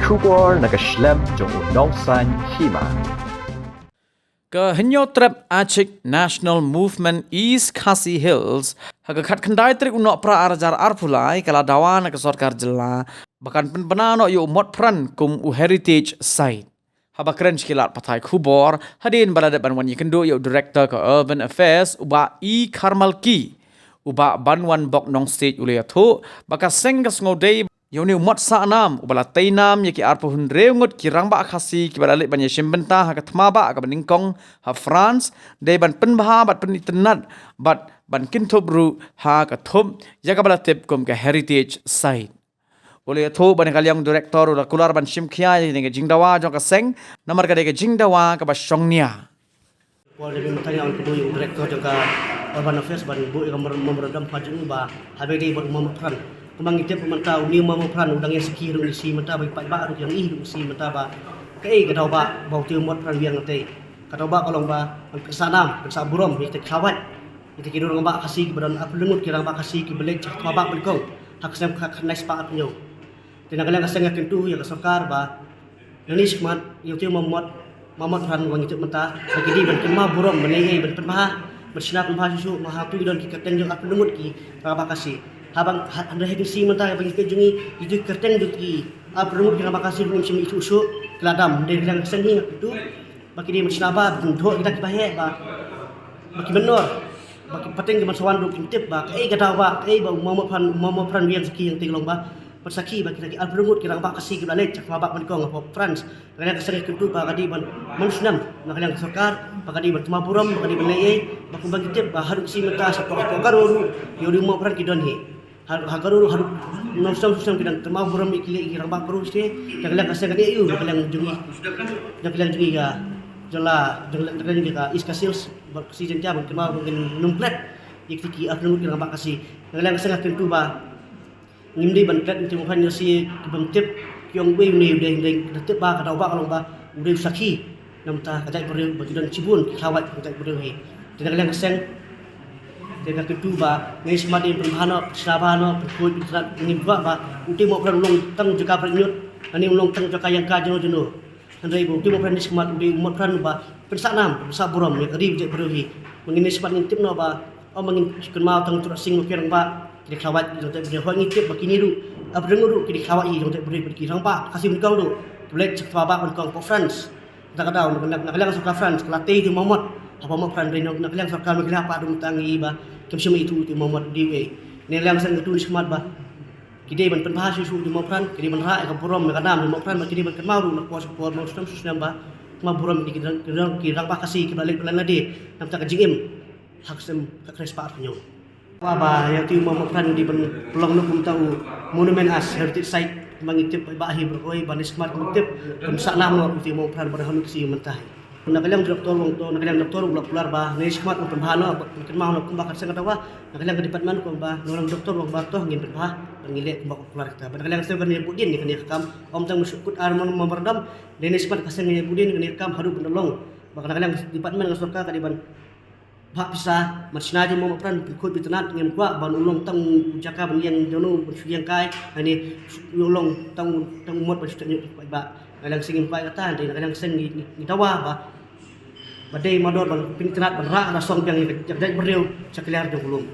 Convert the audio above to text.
Kubor nakaslem jong unongsan hima. Kehenyo trap Acik National Movement East Khasi Hills hagakat kendai trik unok pra arjar arpulai kala dawan ke sorkar jela bahkan penpenano yu mot pran kum u heritage site. Habakren sekilat patai Kubor hadin balada banwan yikendu yu director ke urban affairs uba E Karmalki uba banwan bok nong stage uliatu baka senggas ngodei Yoni umat saanam ubala tainam yaki arpo hundre ngut kirang ba khasi kibalalik banya simbenta ha katmaba ka beningkong ha France de ban penbaha bat penitenat bat ban kintobru ha kathum yaga bala tip kum ka heritage site oleh itu ban kaliang direktor ula kular ban simkhia ni jingdawa jong ka seng nomor ka de jingdawa ka ba songnia Wal de tanya on kudu yung direktor jong ka urban affairs ban bu yang memeredam pajung ba habedi ban memepran kumang itip mantau ni memepran udang yang sekiru isi mata baik pak ba yang ih isi mata ba kai ka daw ba bau tiu mot pran wiang nanti ka daw ba kolong ba kesanam sa burom itu khawat itu kidur ba kasih badan apa lengut kirang ba kasih ki belek cak ba belkong hak sem hak nice pa apnyo tinagalang kasang kentu yang sarkar ba yang ni smart yung tiu mamot pran wang itip mata bagi di ban kema burom menei ban penmah bersinap penmah susu mahatu don ki kateng jong apa lengut ki ba kasih habang anda hedi si mata bagi kejungi itu kerteng duki aprumut kena makasih dengan semi itu usuk keladam dari yang sengi itu bagi dia mencinaba bentuk kita kibahe ba bagi menor bagi penting ke masawan duk intip ba kai kata ba kai ba mau pran yang seki yang tinggalong ba persaki bagi lagi aprumut kena ba kasih kita lek cak mabak menkong apa France kena keseng itu ba kadi ban manusiam nak yang sarkar bagi dia bertemaburam bagi dia belai bagi tip ba harus si mata satu garu yori mau pran kidon he hagaru haru nosam kidang temau buram ikili kirang bak perus te janglang kasang kadi yu janglang jungi ga jala janglang ga iskasils si jenja ban temau mungkin numplet ikiki afnu kirang bak kasi janglang kasang tentu ba ngimdi ban klat temu pan yosi kebamtip kyong we ni de tip ba ka ba kalong ba udah saki namta kajai beri bagidan cibun khawat kajai beri he janglang kasang dengan kedua ni semadi permahano sabano berkuit internet nimba ba uti mo pran ulong tang juga pernyut ani ulong tang juga yang ka jeno andai uti mo pran ni semat uti mo pran ba pensanam saburam ya kadi je beruhi mengini semat ngintip no ba o mengin kenal tang tur sing kirang ba kidi khawat jo te beri ho ngintip bakini du abrengu kidi khawat jo te beri kirang ba kasih mengkau du boleh cepat ba mengkau po France tak ada nak lang suka France kelatih di momot apa mo pran reno nak lang sarkar magila pa dum tangi ba kemsi itu di momot diwe ni lang sang tulis semat ba kide ban penbahas susu di mopran kide ban ra ka burom ka nam di mopran ba kide ban kemaru nak kuas kuar mo stem susnam ba ma burom di kirang ba kasih ki balik bulan nadi nam ta ka jingim hak sem ka krespa arnyo ba ya ti mopran di ban pelong nuk tahu monumen as heritage site mangitip ba hi beroi banis smart mutip ban sa nam no ti mopran ba hanu si mentah nakalang doktor wong to nakalang doktor wong pular ba ngai skmat wong penbahano ken mau no kumbak sen katawa nakalang ke department ko ba norang doktor wong ba to ngin penbah ngile kumbak pular kita nakalang sen kan budin ni kan kam om tang musukut armon memerdam dene skmat kasen ni budin kan kam haru penolong ba nakalang department ngasorka kadiban ba bisa masnaje mo pran ko bitanat ngem kwa ban ulong tang jaka ban yang jono yang kai ani ulong tang umot ba ba nakalang singin pa kata nakalang sen ni tawa ba badai mador bang pinitrat ban ra na song yang jagdai beriu sakliar jong ulung